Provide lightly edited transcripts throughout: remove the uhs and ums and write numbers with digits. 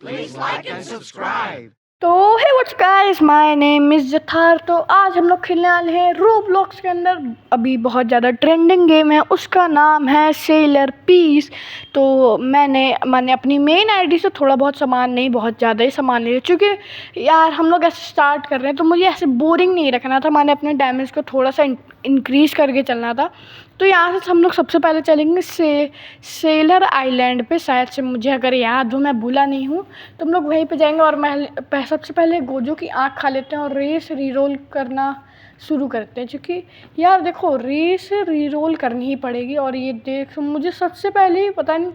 Please like and subscribe. तो hey what's guys, my name is Jathar. तो आज हम लोग खेलने वाले हैं रोब्लॉक्स के अंदर अभी बहुत ज़्यादा ट्रेंडिंग गेम है, उसका नाम है सेलर पीस। तो मैंने अपनी मेन आईडी से थोड़ा बहुत सामान, नहीं बहुत ज़्यादा ही सामान लिया, क्योंकि यार हम लोग ऐसे स्टार्ट कर रहे हैं तो मुझे ऐसे बोरिंग नहीं रखना था। मैंने अपने डैमेज को थोड़ा सा इंक्रीज़ करके चलना था। तो यहाँ से हम लोग सबसे पहले चलेंगे सेलर आइलैंड पे। शायद से मुझे अगर याद हो, मैं भूला नहीं हूँ, तो हम लोग वहीं पे जाएंगे और सबसे पहले गोजो की आँख खा लेते हैं और रेस रीरोल करना शुरू करते हैं। क्योंकि यार देखो, रेस रीरोल करनी ही पड़ेगी। और ये देख, मुझे सबसे पहले ही पता नहीं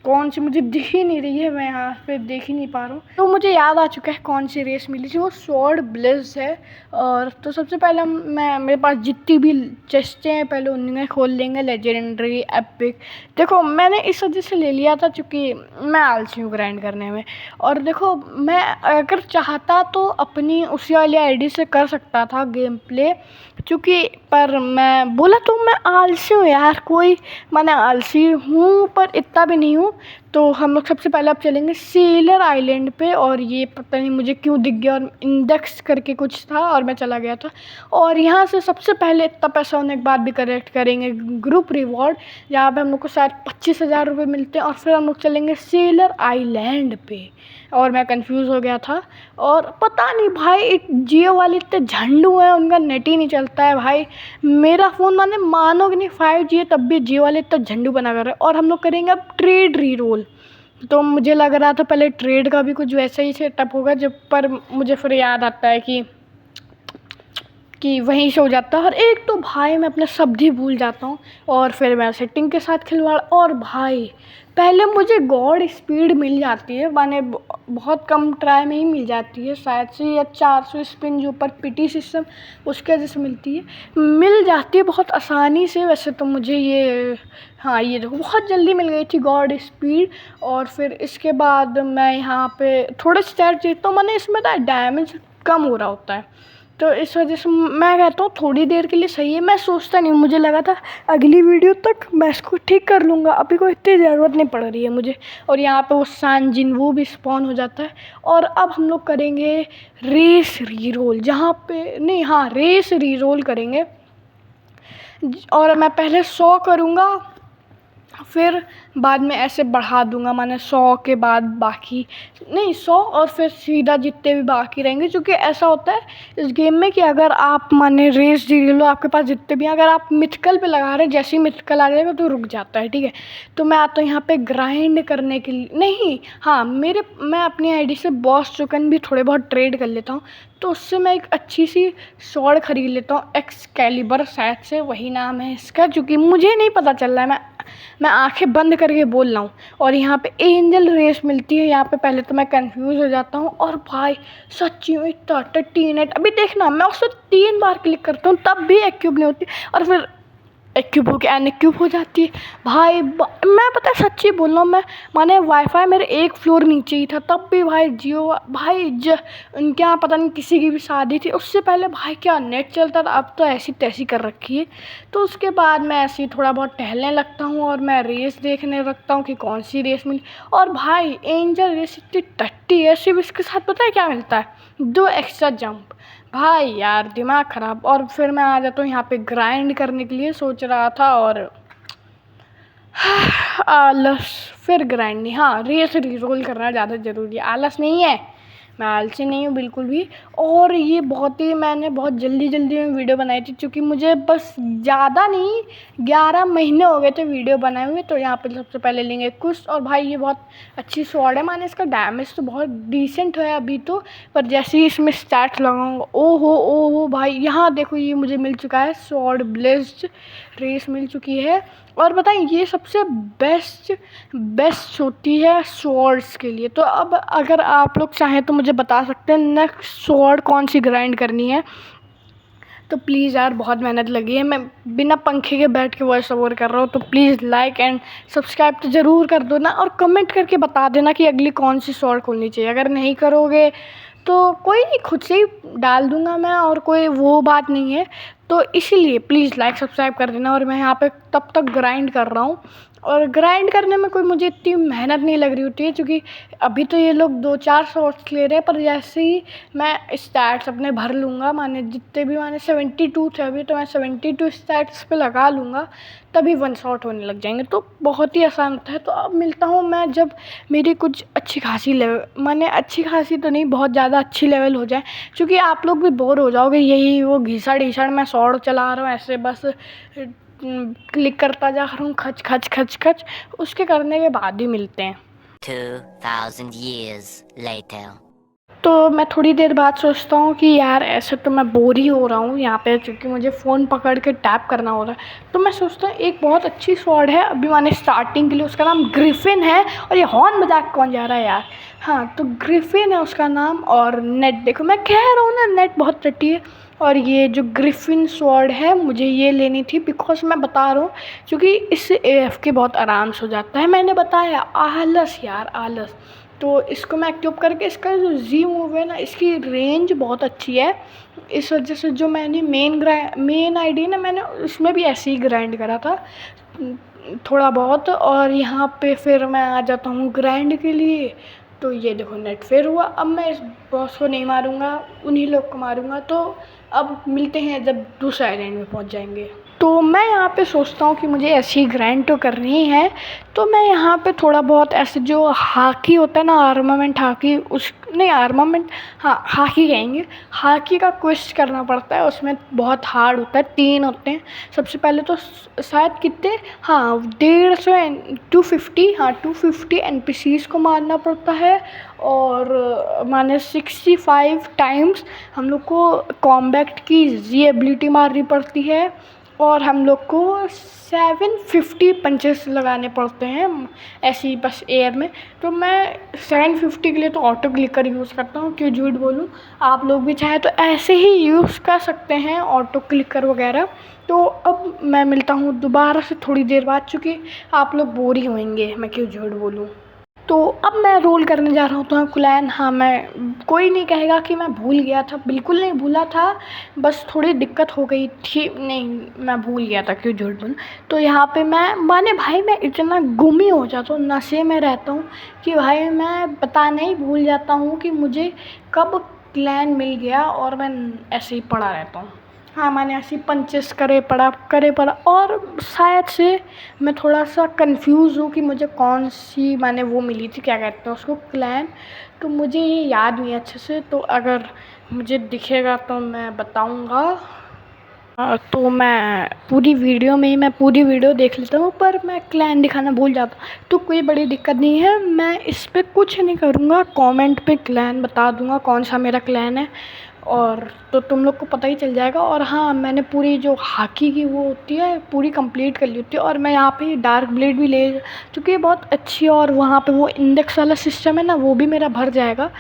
कौन सी, मुझे दिख ही नहीं रही है, मैं यहाँ पे देख ही नहीं पा रहा हूँ। तो मुझे याद आ चुका है कौन सी रेस मिली थी, वो स्वॉर्ड ब्लेज है। और तो सबसे पहले मेरे पास जितनी भी चेस्टें हैं पहले उन्हें खोल लेंगे, लेजेंडरी, एपिक। देखो मैंने इस वजह से ले लिया था क्योंकि मैं आलसी हूँ ग्राइंड करने में। और देखो, मैं अगर चाहता तो अपनी उसी वाली आईडी से कर सकता था गेम प्ले, क्योंकि पर मैं बोला तो मैं आलसी हूँ यार। मैंने आलसी हूँ पर इतना भी नहीं हूँ। तो हम लोग सबसे पहले अब चलेंगे सेलर आइलैंड पे। और ये पता नहीं मुझे क्यों दिख गया, और इंडेक्स करके कुछ था और मैं चला गया था। और यहाँ से सबसे पहले इतना पैसा होने के बाद भी कलेक्ट करेंगे ग्रुप रिवॉर्ड, जहाँ पे हम लोग को शायद 25,000 रुपये मिलते हैं। और फिर हम लोग चलेंगे सेलर आइलैंड पे। और मैं कंफ्यूज हो गया था, और पता नहीं भाई, एक जियो वाले इतने झंडू हैं, उनका नेट ही नहीं चलता है भाई। मेरा फ़ोन माने मानोगे नहीं 5G है, तब भी जियो वाले इतना झंडू बना कर रहे हैं। और हम लोग करेंगे अब ट्रेड रीरोल। तो मुझे लग रहा था पहले ट्रेड का भी कुछ वैसा ही सेटअप होगा, जब पर मुझे फिर याद आता है कि वहीं से हो जाता है। और एक तो भाई मैं अपना शब्द ही भूल जाता हूँ, और फिर मैं सेटिंग के साथ खिलवाड़। और भाई पहले मुझे गॉड स्पीड मिल जाती है, माने बहुत कम ट्राई में ही मिल जाती है शायद से, या 400 स्पिन जो ऊपर पीटी सिस्टम उसके वजह से मिल जाती है बहुत आसानी से। वैसे तो मुझे ये, हाँ ये देखो, बहुत जल्दी मिल गई थी गॉड स्पीड। और फिर इसके बाद मैं यहाँ पे थोड़े स्टैट जीतता हूँ, मैंने इसमें ना डैमेज कम हो रहा होता है, तो इस वजह से मैं कहता हूँ थोड़ी देर के लिए सही है। मैं सोचता नहीं हूँ, मुझे लगा था अगली वीडियो तक मैं इसको ठीक कर लूँगा, अभी कोई इतनी ज़रूरत नहीं पड़ रही है मुझे। और यहाँ पे वो सान जिनवू भी स्पॉन हो जाता है। और अब हम लोग करेंगे रेस रीरोल, जहाँ पे नहीं, हाँ रेस रीरोल करेंगे। और मैं पहले 100 करूँगा, फिर बाद में ऐसे बढ़ा दूंगा, माने 100 के बाद बाकी, नहीं 100 और फिर सीधा जितने भी बाकी रहेंगे। क्योंकि ऐसा होता है इस गेम में कि अगर आप माने रेस जीत लो, आपके पास जितने भी हैं, अगर आप मिथिकल पे लगा रहे हैं, जैसे ही मिथिकल आ जाएगा तो रुक जाता है, ठीक है। तो मैं आता हूँ यहाँ पे ग्राइंड करने के लिए, नहीं हाँ, मैं अपनी आईडी से बॉस टोकन भी थोड़े बहुत ट्रेड कर लेता हूँ। तो उससे मैं एक अच्छी सी स्वॉर्ड खरीद लेता हूँ, एक्सकैलिबर शायद से वही नाम है इसका, क्योंकि मुझे नहीं पता चल रहा है, मैं आंखें बंद करके बोल रहा हूँ। और यहाँ पे एंजल रेस मिलती है, यहाँ पे पहले तो मैं कंफ्यूज हो जाता हूँ। और भाई सच्ची में इतना टीनेट, अभी देखना मैं उससे 3 बार क्लिक करता हूँ तब भी एक क्यूब नहीं होती, और फिर एक क्यूब हो के एन क्यूब हो जाती है भाई। मैं पता है सच्ची बोल रहा हूँ, मैं माने वाईफाई मेरे 1 फ्लोर नीचे ही था, तब भी भाई जियो भाई उनके यहाँ पता नहीं किसी की भी शादी थी, उससे पहले भाई क्या नेट चलता था, अब तो ऐसी तैसी कर रखी है। तो उसके बाद मैं ऐसे ही थोड़ा बहुत टहलने लगता हूँ, और मैं रेस देखने लगता हूँ कि कौन सी रेस मिली। और भाई एंजल रेस इतनी टट्टी है, सिर्फ इसके साथ पता है क्या मिलता है, 2 एक्स्ट्रा जंप। भाई यार दिमाग ख़राब। और फिर मैं आ जाता हूँ यहाँ पे ग्राइंड करने के लिए, सोच रहा था, और आलस, फिर ग्राइंड नहीं, हाँ रेस रीरोल करना ज़्यादा ज़रूरी है, आलस नहीं है, मैं आलसी नहीं हूँ बिल्कुल भी। और ये मैंने बहुत जल्दी में वीडियो बनाई थी, क्योंकि मुझे बस ज़्यादा नहीं 11 महीने हो गए थे वीडियो बनाए हुए। तो यहाँ पे सबसे पहले लेंगे कुछ। और भाई ये बहुत अच्छी स्वॉर्ड है, माने इसका डैमेज तो बहुत डिसेंट है अभी तो, पर जैसे ही इसमें स्टैट लगाऊंगा, ओ हो भाई, यहाँ देखो ये मुझे मिल चुका है, स्वॉर्ड ब्लेस्ड रेस मिल चुकी है। और बताएं ये सबसे बेस्ट होती है स्वॉर्ड्स के लिए। तो अब अगर आप लोग चाहें तो मुझे बता सकते हैं नेक्स्ट स्वॉर्ड कौन सी ग्राइंड करनी है। तो प्लीज़ यार बहुत मेहनत लगी है, मैं बिना पंखे के बैठ के वॉइस ओवर कर रहा हूँ। तो प्लीज़ लाइक एंड सब्सक्राइब तो ज़रूर कर दो ना, और कमेंट करके बता देना कि अगली कौन सी स्वॉर्ड खोलनी चाहिए। अगर नहीं करोगे तो कोई नहीं, खुद से ही डाल दूँगा मैं, और कोई वो बात नहीं है। तो इसीलिए प्लीज़ लाइक सब्सक्राइब कर देना। और मैं यहाँ पे तब तक ग्राइंड कर रहा हूँ, और ग्राइंड करने में कोई मुझे इतनी मेहनत नहीं लग रही होती है, क्योंकि अभी तो ये लोग 2-4 शॉट्स ले रहे हैं, पर जैसे ही मैं स्टैट्स अपने भर लूँगा, माने जितने भी माने 72 थे अभी, तो मैं 72 स्टैट्स पे लगा लूँगा, तभी 1 शॉट होने लग जाएंगे। तो बहुत ही आसान होता है। तो अब मिलता हूँ मैं जब मेरी कुछ अच्छी खासी लेवल, माने अच्छी खासी तो नहीं, बहुत ज़्यादा अच्छी लेवल हो जाए, क्योंकि आप लोग भी बोर हो जाओगे, यही वो घिसड़ मैं शॉट चला रहा हूँ ऐसे बस क्लिक करता जा रहा हूँ, खच खच खच खच। उसके करने के बाद ही मिलते हैं। 2000 years later. तो मैं थोड़ी देर बाद सोचता हूँ कि यार ऐसे तो मैं बोर ही हो रहा हूँ यहाँ पे, क्योंकि मुझे फ़ोन पकड़ के टैप करना हो रहा है। तो मैं सोचता हूँ एक बहुत अच्छी स्वॉर्ड है अभी मैंने स्टार्टिंग के लिए, उसका नाम ग्रिफिन है। और ये हॉर्न बजा के कौन जा रहा है यार। हाँ, तो ग्रिफिन है उसका नाम। और नेट देखो, मैं कह रहा हूँ ना, नेट बहुत टट्टी है। और ये जो ग्रिफिन स्वॉर्ड है मुझे ये लेनी थी, बिकॉज मैं बता रहा हूँ क्योंकि इससे AFK बहुत आराम से हो जाता है। मैंने बताया आलस यार, आलस। तो इसको मैं एक्टिव करके, इसका जो जी मूव है ना, इसकी रेंज बहुत अच्छी है। इस वजह से जो मैंने मेन आईडी ना, मैंने उसमें भी ऐसे ही ग्राइंड करा था थोड़ा बहुत। और यहाँ पे फिर मैं आ जाता हूँ ग्राइंड के लिए। तो ये देखो नेट फेयर हुआ। अब मैं इस बॉस को नहीं मारूंगा, उन्हीं लोग को मारूंगा। तो अब मिलते हैं जब दूसरे आइलैंड में पहुँच जाएंगे। तो मैं यहाँ पे सोचता हूँ कि मुझे ऐसी ग्राइंड तो करनी है। तो मैं यहाँ पे थोड़ा बहुत ऐसे जो हाकी होता है ना, आर्मामेंट हाकी, उस नहीं आर्मामेंट, हाँ हाकी कहेंगे, हाकी का क्वेस्ट करना पड़ता है। उसमें बहुत हार्ड होता है, 3 होते हैं। सबसे पहले तो शायद कितने, हाँ 150 250, हाँ 250 NPCs को मारना पड़ता है। और माने 65 टाइम्स हम लोग को कॉम्बैट की जी एबिलिटी मारनी पड़ती है। और हम लोग को 750 पंचेस लगाने पड़ते हैं ऐसे ही बस एयर में। तो मैं 750 के लिए तो ऑटो क्लिकर यूज़ करता हूँ, क्यों झूठ बोलूँ। आप लोग भी चाहे तो ऐसे ही यूज़ कर सकते हैं ऑटो क्लिकर वगैरह। तो अब मैं मिलता हूँ दोबारा से थोड़ी देर बाद, चूँकि आप लोग बोर ही होंगे, मैं क्यों झूठ बोलूँ। तो अब मैं रोल करने जा रहा हूँ तो क्लैन। हाँ, मैं कोई नहीं कहेगा कि मैं भूल गया था, बिल्कुल नहीं भूला था, बस थोड़ी दिक्कत हो गई थी। नहीं, मैं भूल गया था, क्यों झूठ बोलूं। तो यहाँ पे मैं माने भाई मैं इतना गुम ही हो जाता हूँ, नशे में रहता हूँ कि भाई मैं बताना ही भूल जाता हूँ कि मुझे कब क्लैन मिल गया। और मैं ऐसे ही पड़ा रहता हूँ। हाँ, मैंने ऐसे ही पंचेस करे पड़ा। और शायद से मैं थोड़ा सा कंफ्यूज हूँ कि मुझे कौन सी माने वो मिली थी, क्या कहते हैं उसको, क्लैन। तो मुझे ये याद नहीं अच्छे से, तो अगर मुझे दिखेगा तो मैं बताऊँगा। तो मैं पूरी वीडियो देख लेता हूँ, पर मैं क्लैन दिखाना भूल जाता हूँ। तो कोई बड़ी दिक्कत नहीं है, मैं इस पर कुछ नहीं करूँगा, कमेंट पे क्लैन बता दूँगा कौन सा मेरा क्लैन है। और तो तुम लोग को पता ही चल जाएगा। और हाँ, मैंने पूरी जो हाकी की वो होती है पूरी कंप्लीट कर ली होती है। और मैं यहाँ पे डार्क ब्लेड भी ले चूँकि बहुत अच्छी है। और वहाँ पे वो इंडेक्स वाला सिस्टम है ना, वो भी मेरा भर जाएगा।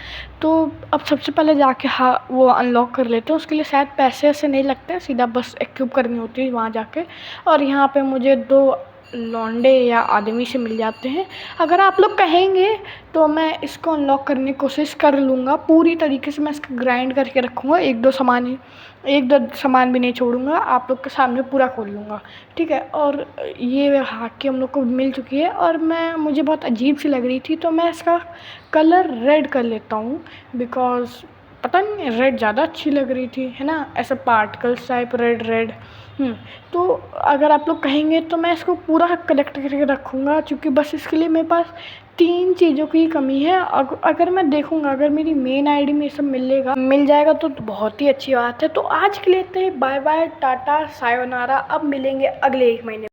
तो अब सबसे पहले जाके हाँ वो अनलॉक कर लेते हैं। उसके लिए शायद पैसे ऐसे नहीं लगते हैं, सीधा बस इक्विप करनी होती है वहाँ जाके। और यहाँ पे मुझे 2 लौंडे या आदमी से मिल जाते हैं। अगर आप लोग कहेंगे तो मैं इसको अनलॉक करने की कोशिश कर लूँगा पूरी तरीके से। मैं इसको ग्राइंड करके रखूँगा, 1-2 सामान भी नहीं छोड़ूंगा, आप लोग के सामने पूरा खोल लूँगा, ठीक है। और ये हाकी हम लोग को मिल चुकी है। और मुझे बहुत अजीब सी लग रही थी, तो मैं इसका कलर रेड कर लेता हूँ, बिकॉज़ पता नहीं रेड ज़्यादा अच्छी लग रही थी, है ना, ऐसे पार्टिकल्स टाइप रेड। तो अगर आप लोग कहेंगे तो मैं इसको पूरा कलेक्ट करके रखूँगा, क्योंकि बस इसके लिए मेरे पास 3 चीज़ों की कमी है। अगर मैं देखूँगा, अगर मेरी मेन आईडी में ये सब मिल जाएगा तो बहुत ही अच्छी बात है। तो आज के लिए इतना ही। Bye bye, tata, sayonara. अब मिलेंगे अगले 1 महीने।